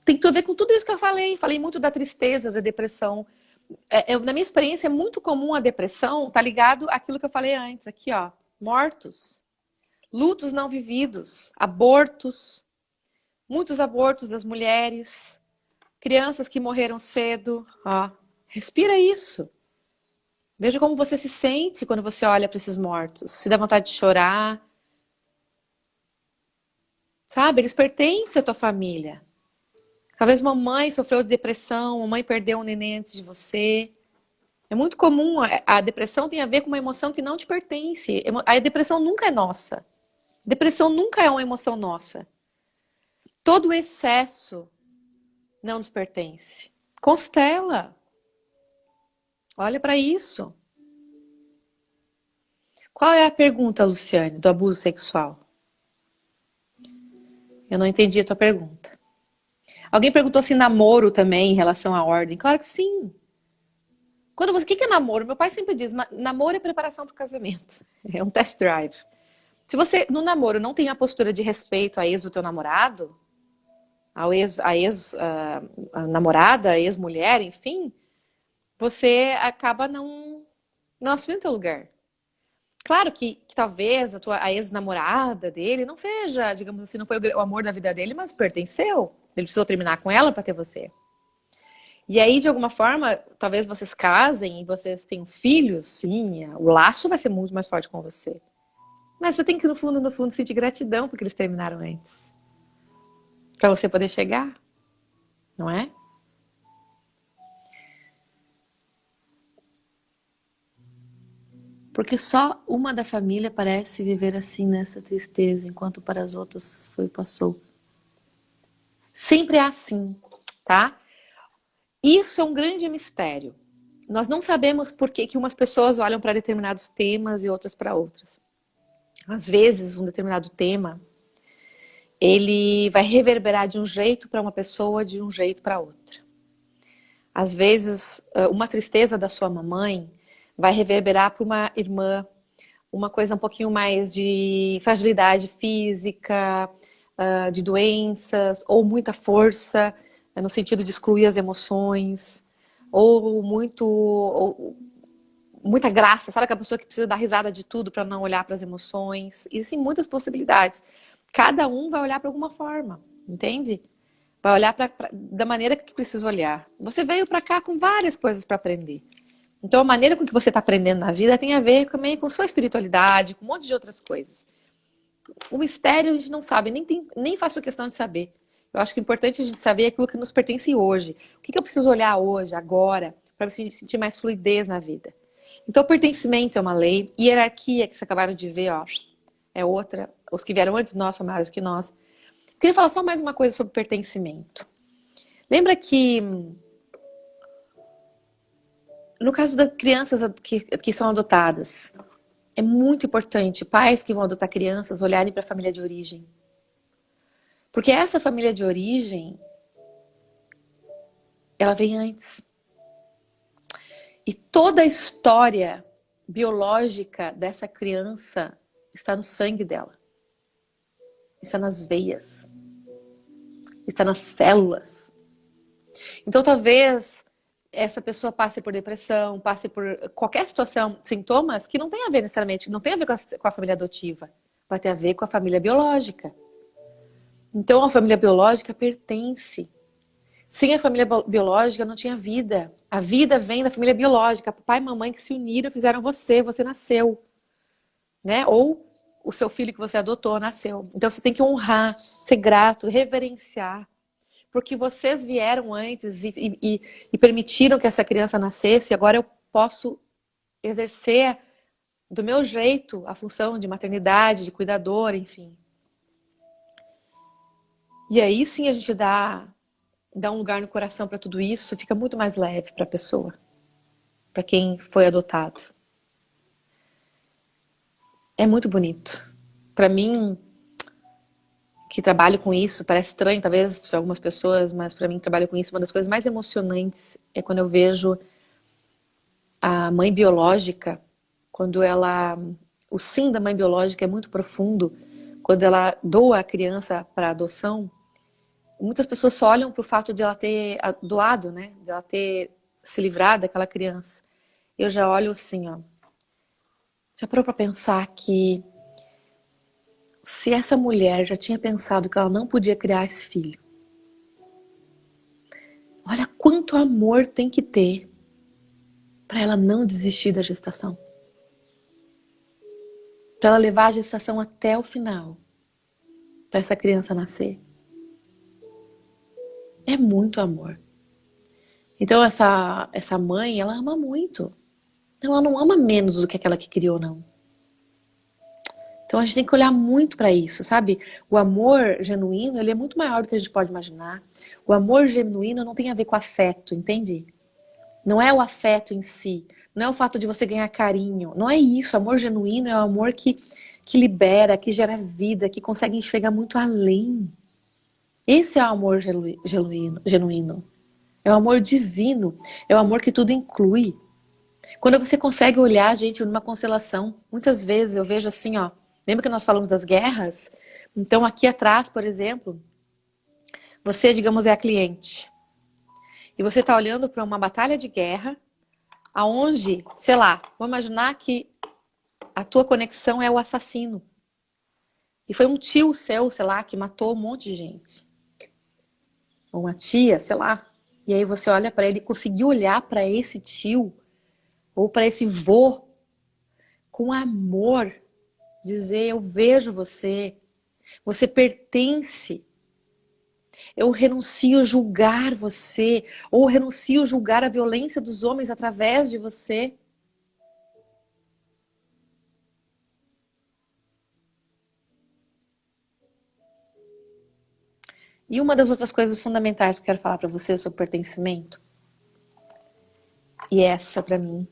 tem tudo a ver com tudo isso que eu falei. Falei muito da tristeza, da depressão. Na minha experiência, é muito comum a depressão tá ligado àquilo que eu falei antes. Aqui, ó. Mortos. Lutos não vividos. Abortos. Muitos abortos das mulheres. Crianças que morreram cedo. Ó. Respira isso. Veja como você se sente quando você olha para esses mortos. Se dá vontade de chorar. Sabe? Eles pertencem à tua família. Talvez mamãe sofreu de depressão, mamãe perdeu um neném antes de você. É muito comum, a depressão tem a ver com uma emoção que não te pertence. A depressão nunca é nossa. Depressão nunca é uma emoção nossa. Todo excesso não nos pertence. Constela. Olha para isso. Qual é a pergunta, Luciane, do abuso sexual? Eu não entendi a tua pergunta. Alguém perguntou se namoro também em relação à ordem. Claro que sim. Quando você, o que é namoro? Meu pai sempre diz, namoro é preparação para o casamento. É um test drive. Se você, no namoro, não tem a postura de respeito à ex do teu namorado, à ex-namorada, ex-mulher, enfim, você acaba não assumindo teu lugar. Claro que talvez a ex-namorada dele não seja, digamos assim, não foi o amor da vida dele, mas pertenceu. Ele precisou terminar com ela para ter você. E aí, de alguma forma, talvez vocês casem e vocês tenham filhos, sim, o laço vai ser muito mais forte com você. Mas você tem que, no fundo, sentir gratidão porque eles terminaram antes. Para você poder chegar, não é? Porque só uma da família parece viver assim nessa tristeza, enquanto para as outras foi e passou. Sempre é assim, tá? Isso é um grande mistério. Nós não sabemos por que umas pessoas olham para determinados temas e outras para outras. Às vezes, um determinado tema, ele vai reverberar de um jeito para uma pessoa, de um jeito para outra. Às vezes, uma tristeza da sua mamãe vai reverberar para uma irmã, uma coisa um pouquinho mais de fragilidade física, de doenças, ou muita força, no sentido de excluir as emoções, ou muita graça, sabe aquela pessoa que precisa dar risada de tudo para não olhar para as emoções? Existem muitas possibilidades. Cada um vai olhar para alguma forma, entende? Vai olhar da maneira que precisa olhar. Você veio para cá com várias coisas para aprender. Então, a maneira com que você está aprendendo na vida tem a ver também com sua espiritualidade, com um monte de outras coisas. O mistério a gente não sabe, nem faço questão de saber. Eu acho que o importante a gente saber é aquilo que nos pertence hoje. O que eu preciso olhar hoje, agora, para me sentir mais fluidez na vida. Então, pertencimento é uma lei. Hierarquia, que vocês acabaram de ver, ó, é outra. Os que vieram antes de nós são maiores que nós. Eu queria falar só mais uma coisa sobre pertencimento. Lembra que, no caso das crianças que são adotadas, é muito importante pais que vão adotar crianças olharem para a família de origem. Porque essa família de origem, ela vem antes. E toda a história biológica dessa criança está no sangue dela. Está nas veias. Está nas células. Então, talvez essa pessoa passe por depressão, passe por qualquer situação, sintomas que não tem a ver necessariamente, não tem a ver com a família adotiva. Vai ter a ver com a família biológica. Então, a família biológica pertence. Sem a família biológica não tinha vida. A vida vem da família biológica. Papai e mamãe que se uniram e fizeram você. Você nasceu, né? Ou o seu filho que você adotou nasceu. Então você tem que honrar, ser grato, reverenciar. Porque vocês vieram antes e permitiram que essa criança nascesse. Agora eu posso exercer do meu jeito a função de maternidade, de cuidadora, enfim. E aí sim a gente dá um lugar no coração para tudo isso, fica muito mais leve para a pessoa, para quem foi adotado. É muito bonito. Para mim, que trabalho com isso, parece estranho talvez para algumas pessoas, mas para mim que trabalho com isso, uma das coisas mais emocionantes é quando eu vejo a mãe biológica, quando ela, o sim da mãe biológica é muito profundo, quando ela doa a criança para adoção. Muitas pessoas só olham para o fato de ela ter doado, né? De ela ter se livrado daquela criança. Eu já olho assim, ó. Já parou para pensar que se essa mulher já tinha pensado que ela não podia criar esse filho, olha quanto amor tem que ter para ela não desistir da gestação. Para ela levar a gestação até o final, para essa criança nascer. É muito amor. Então essa mãe, ela ama muito. Ela não ama menos do que aquela que criou, não. Então a gente tem que olhar muito para isso, sabe? O amor genuíno, ele é muito maior do que a gente pode imaginar. O amor genuíno não tem a ver com afeto, entende? Não é o afeto em si, não é o fato de você ganhar carinho, não é isso. O amor genuíno é o amor que libera, que gera vida, que consegue enxergar muito além. Esse é o amor genuíno. É o amor divino, é o amor que tudo inclui. Quando você consegue olhar, gente, numa constelação, muitas vezes eu vejo assim, ó. Lembra que nós falamos das guerras? Então aqui atrás, por exemplo, você, digamos, é a cliente. E você está olhando para uma batalha de guerra, aonde, sei lá, vamos imaginar que a tua conexão é o assassino. E foi um tio seu, sei lá, que matou um monte de gente. Ou uma tia, sei lá. E aí você olha para ele e conseguiu olhar para esse tio ou para esse vô com amor, dizer eu vejo você, você pertence. Eu renuncio a julgar você, ou renuncio a julgar a violência dos homens através de você. E uma das outras coisas fundamentais que eu quero falar para você sobre pertencimento, e essa para mim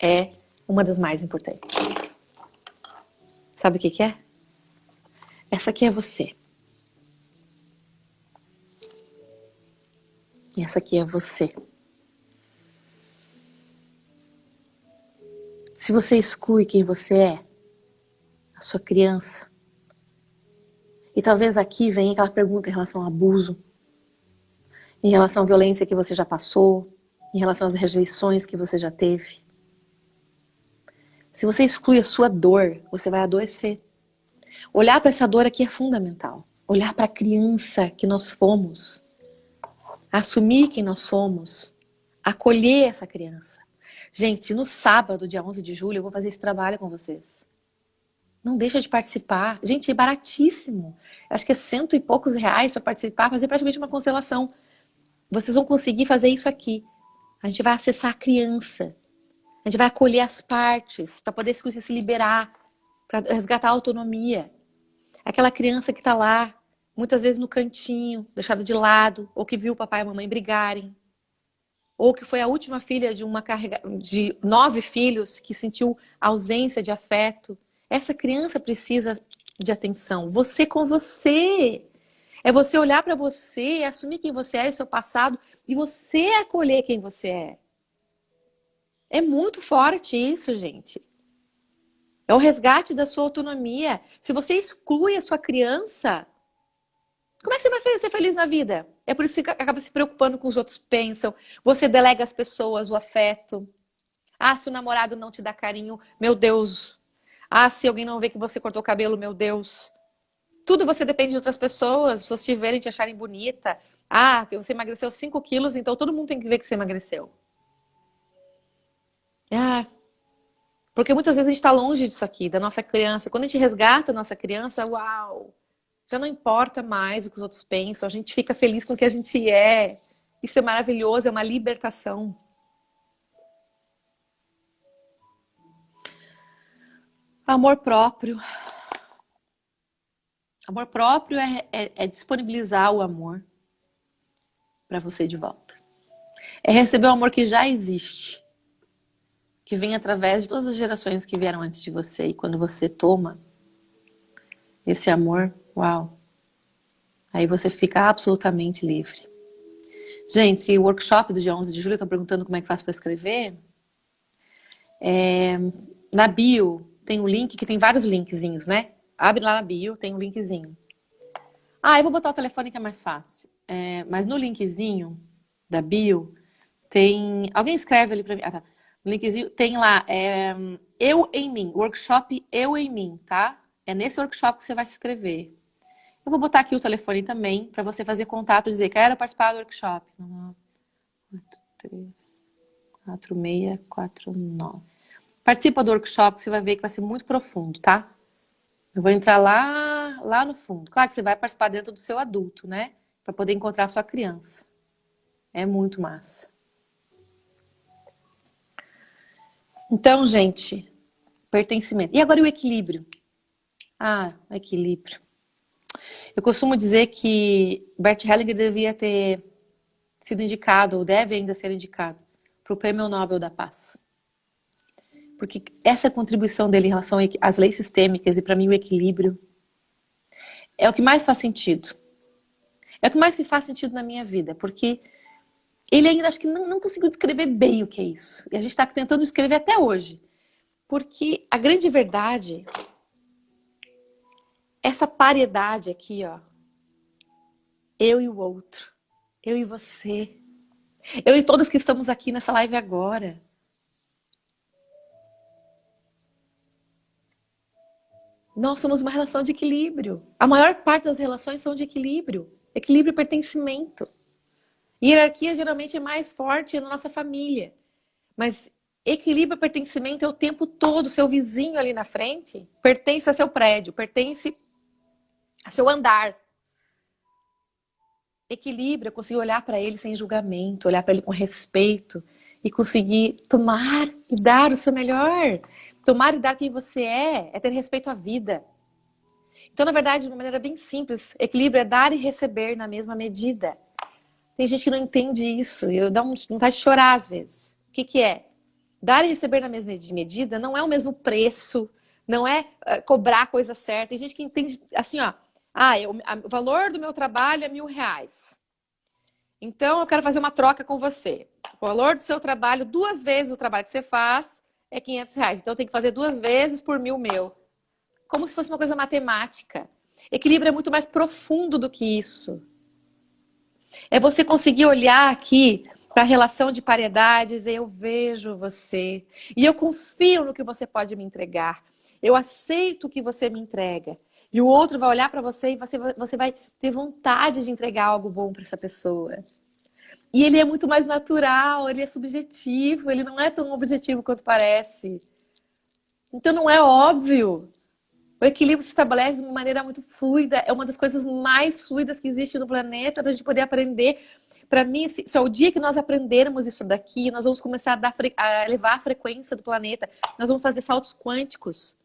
é uma das mais importantes. Sabe o que que é? Essa aqui é você. E essa aqui é você. Se você exclui quem você é, a sua criança, e talvez aqui venha aquela pergunta em relação ao abuso, em relação à violência que você já passou, em relação às rejeições que você já teve. Se você exclui a sua dor, você vai adoecer. Olhar para essa dor aqui é fundamental. Olhar para a criança que nós fomos. Assumir quem nós somos. Acolher essa criança. Gente, no sábado, dia 11 de julho, eu vou fazer esse trabalho com vocês. Não deixa de participar. Gente, é baratíssimo. Acho que é R$100 e poucos para participar, fazer praticamente uma constelação. Vocês vão conseguir fazer isso aqui. A gente vai acessar a criança. A gente vai acolher as partes para poder se liberar, para resgatar a autonomia. Aquela criança que está lá, muitas vezes no cantinho, deixada de lado, ou que viu o papai e a mamãe brigarem, ou que foi a última filha de 9 filhos que sentiu ausência de afeto. Essa criança precisa de atenção. Você com você. É você olhar para você, assumir quem você é e seu passado, e você acolher quem você é. É muito forte isso, gente. É o resgate da sua autonomia. Se você exclui a sua criança, como é que você vai ser feliz na vida? É por isso que acaba se preocupando com os outros pensam. Você delega às pessoas o afeto. Ah, se o namorado não te dá carinho, meu Deus. Ah, se alguém não vê que você cortou o cabelo, meu Deus. Tudo você depende de outras pessoas te verem, te acharem bonita. Ah, que você emagreceu 5 quilos, então todo mundo tem que ver que você emagreceu. Ah, porque muitas vezes a gente está longe disso aqui, da nossa criança. Quando a gente resgata a nossa criança, uau! Já não importa mais o que os outros pensam, a gente fica feliz com o que a gente é. Isso é maravilhoso, é uma libertação. Amor próprio. Amor próprio é disponibilizar o amor para você de volta. É receber o amor que já existe, que vem através de todas as gerações que vieram antes de você. E quando você toma esse amor, uau, aí você fica absolutamente livre. Gente, o workshop do dia 11 de julho, estão perguntando como é que faz para escrever. Na bio tem um link, que tem vários linkzinhos, né? Abre lá na bio, tem um linkzinho. Ah, eu vou botar o telefone que é mais fácil. Mas no linkzinho da bio tem... Alguém escreve ali pra mim. Ah, tá. No linkzinho tem lá, Eu em Mim, workshop Eu em Mim, tá? É nesse workshop que você vai se inscrever. Eu vou botar aqui o telefone também, para você fazer contato e dizer, quero participar do workshop. 9834649. Participa do workshop, que você vai ver que vai ser muito profundo, tá? Eu vou entrar lá no fundo. Claro que você vai participar dentro do seu adulto, né? Para poder encontrar a sua criança. É muito massa. Então, gente, pertencimento. E agora o equilíbrio? Ah, o equilíbrio. Eu costumo dizer que Bert Hellinger devia ter sido indicado, ou deve ainda ser indicado, para o Prêmio Nobel da Paz. Porque essa contribuição dele em relação às leis sistêmicas e, para mim, o equilíbrio é o que mais faz sentido. É o que mais me faz sentido na minha vida, porque ele ainda acho que não conseguiu descrever bem o que é isso. E a gente está tentando escrever até hoje. Porque a grande verdade, essa paridade aqui, ó, eu e o outro, eu e você, eu e todos que estamos aqui nessa live agora. Nós somos uma relação de equilíbrio. A maior parte das relações são de equilíbrio. Equilíbrio e pertencimento. Hierarquia geralmente é mais forte na nossa família. Mas equilíbrio e pertencimento é o tempo todo. Seu vizinho ali na frente pertence a seu prédio, pertence a seu andar. Equilíbrio é conseguir olhar para ele sem julgamento, olhar para ele com respeito e conseguir tomar e dar o seu melhor. Tomar e dar quem você é ter respeito à vida. Então, na verdade, de uma maneira bem simples, equilíbrio é dar e receber na mesma medida. Tem gente que não entende isso, eu dou vontade de chorar às vezes. O que é? Dar e receber na mesma medida não é o mesmo preço, não é cobrar a coisa certa. Tem gente que entende assim, ó, o valor do meu trabalho é R$1.000. Então, eu quero fazer uma troca com você. O valor do seu trabalho, 2 vezes o trabalho que você faz, é R$500. Então, eu tenho que fazer 2 vezes por 1.000 meu. Como se fosse uma coisa matemática. Equilíbrio é muito mais profundo do que isso. É você conseguir olhar aqui para a relação de paridade e dizer, eu vejo você. E eu confio no que você pode me entregar. Eu aceito o que você me entrega. E o outro vai olhar para você e você vai ter vontade de entregar algo bom para essa pessoa. E ele é muito mais natural, ele é subjetivo, ele não é tão objetivo quanto parece. Então não é óbvio. O equilíbrio se estabelece de uma maneira muito fluida. É uma das coisas mais fluidas que existe no planeta para a gente poder aprender. Para mim, se é o dia que nós aprendermos isso daqui, nós vamos começar a levar a frequência do planeta. Nós vamos fazer saltos quânticos.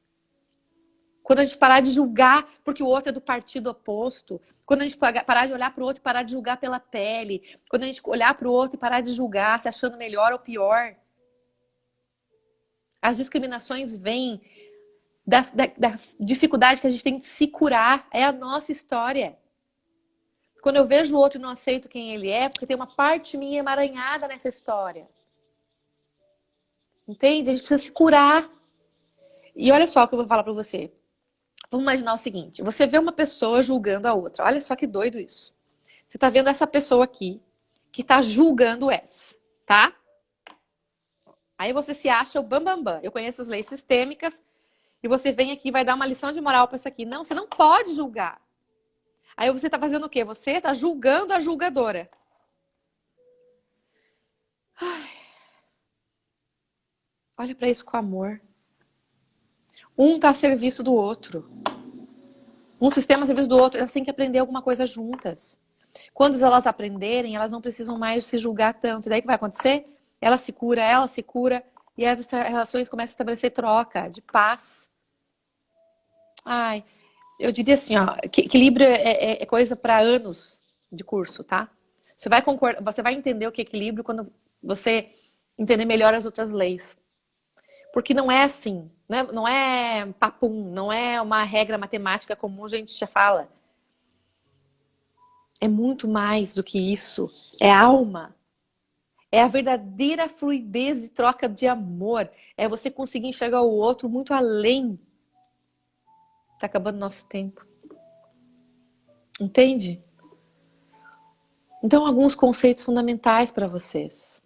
Quando a gente parar de julgar porque o outro é do partido oposto. Quando a gente parar de olhar para o outro e parar de julgar pela pele. Quando a gente olhar para o outro e parar de julgar se achando melhor ou pior. As discriminações vêm da dificuldade que a gente tem de se curar. É a nossa história. Quando eu vejo o outro e não aceito quem ele é, porque tem uma parte minha emaranhada nessa história. Entende? A gente precisa se curar. E olha só o que eu vou falar pra você. Vamos imaginar o seguinte. Você vê uma pessoa julgando a outra. Olha só que doido isso. Você tá vendo essa pessoa aqui que tá julgando essa, tá? Aí você se acha o bambambam. Eu conheço as leis sistêmicas. E você vem aqui e vai dar uma lição de moral pra essa aqui. Não, você não pode julgar. Aí você tá fazendo o quê? Você tá julgando a julgadora. Olha pra isso com amor. Um tá a serviço do outro. Um sistema a serviço do outro. Elas têm que aprender alguma coisa juntas. Quando elas aprenderem, elas não precisam mais se julgar tanto. E daí o que vai acontecer? Ela se cura, e as relações começam a estabelecer troca, de paz. Ai, eu diria assim, ó, que equilíbrio é coisa para anos de curso, tá? Você vai entender o que é equilíbrio quando você entender melhor as outras leis. Porque não é assim, né? Não é papum, não é uma regra matemática comum, a gente já fala. É muito mais do que isso. É alma. É a verdadeira fluidez de troca de amor. É você conseguir enxergar o outro muito além. Tá acabando nosso tempo. Entende? Então, alguns conceitos fundamentais para vocês.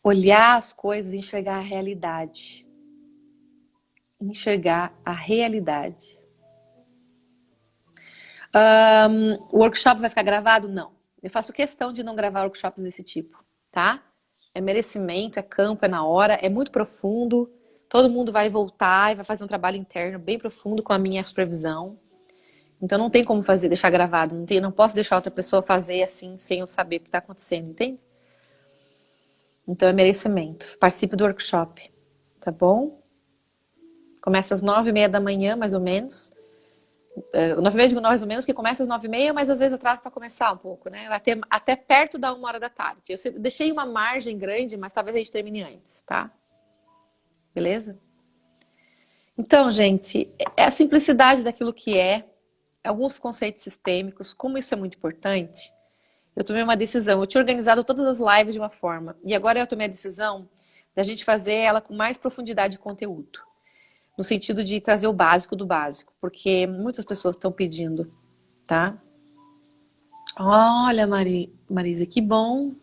Olhar as coisas e enxergar a realidade. Enxergar a realidade. O workshop vai ficar gravado? Não. Eu faço questão de não gravar workshops desse tipo, tá? É merecimento, é campo, é na hora, é muito profundo. Todo mundo vai voltar e vai fazer um trabalho interno bem profundo com a minha supervisão. Então não tem como deixar gravado. Não posso deixar outra pessoa fazer assim sem eu saber o que está acontecendo, entende? Então é merecimento. Participe do workshop, tá bom? Começa às 9h30 da manhã, mais ou menos. 9h30 digo mais ou menos, que começa às 9h30, mas às vezes atrasa para começar um pouco, né? Até perto da 1h da tarde. Eu deixei uma margem grande, mas talvez a gente termine antes, tá? Beleza? Então, gente, é a simplicidade daquilo que é, alguns conceitos sistêmicos, como isso é muito importante. Eu tomei uma decisão, eu tinha organizado todas as lives de uma forma, e agora eu tomei a decisão da gente fazer ela com mais profundidade de conteúdo. No sentido de trazer o básico do básico, porque muitas pessoas estão pedindo, tá? Olha, Marisa, que bom.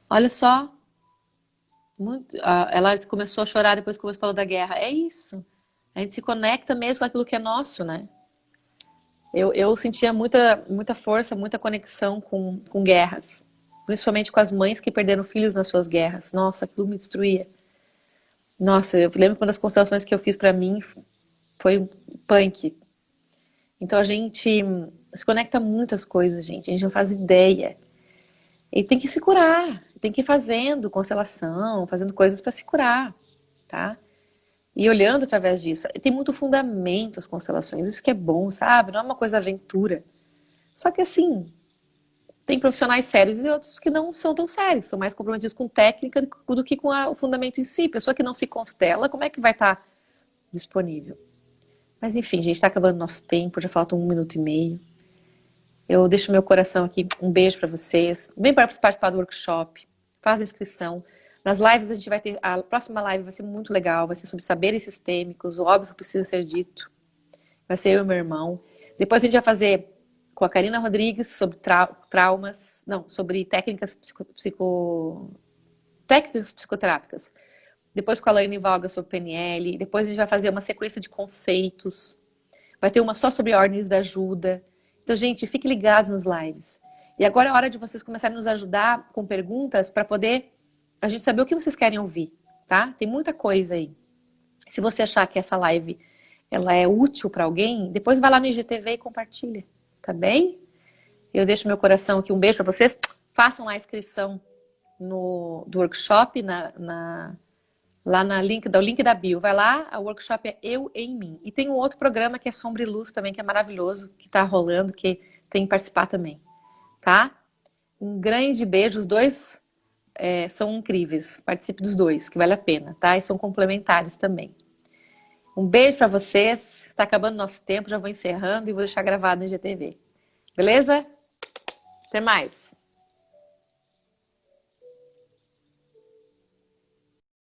Olha só. Ela começou a chorar depois que você falou da guerra. É isso. A gente se conecta mesmo com aquilo que é nosso, né? Eu sentia muita força, muita conexão com guerras. Principalmente com as mães que perderam filhos nas suas guerras. Nossa, aquilo me destruía. Nossa, eu lembro que uma das constelações que eu fiz pra mim foi um punk. Então a gente se conecta a muitas coisas, gente. A gente não faz ideia. E tem que se curar. Tem que ir fazendo constelação, fazendo coisas para se curar, tá? E olhando através disso. Tem muito fundamento as constelações. Isso que é bom, sabe? Não é uma coisa aventura. Só que assim, tem profissionais sérios e outros que não são tão sérios. São mais comprometidos com técnica do que com o fundamento em si. Pessoa que não se constela, como é que vai estar disponível? Mas enfim, gente, está acabando nosso tempo, já falta 1 minuto e meio. Eu deixo meu coração aqui, um beijo para vocês. Vem para participar do workshop, faz a inscrição. Nas lives a gente vai ter, a próxima live vai ser muito legal, vai ser sobre saberes sistêmicos, o óbvio precisa ser dito. Vai ser eu e meu irmão. Depois a gente vai fazer com a Karina Rodrigues sobre traumas, não, sobre técnicas técnicas psicoterápicas. Depois com a Laine Valga sobre PNL. Depois a gente vai fazer uma sequência de conceitos. Vai ter uma só sobre ordens da ajuda. Então, gente, fiquem ligados nas lives. E agora é hora de vocês começarem a nos ajudar com perguntas para poder a gente saber o que vocês querem ouvir, tá? Tem muita coisa aí. Se você achar que essa live ela é útil para alguém, depois vai lá no IGTV e compartilha, tá bem? Eu deixo meu coração aqui, um beijo para vocês. Façam lá a inscrição do workshop lá no link da bio. Vai lá, o workshop é Eu em Mim. E tem um outro programa que é Sombra e Luz também, que é maravilhoso, que tá rolando, que tem que participar também, tá? Um grande beijo, os dois são incríveis. Participe dos dois, que vale a pena, tá? E são complementares também. Um beijo pra vocês. Está acabando nosso tempo, já vou encerrando e vou deixar gravado no IGTV. Beleza? Até mais!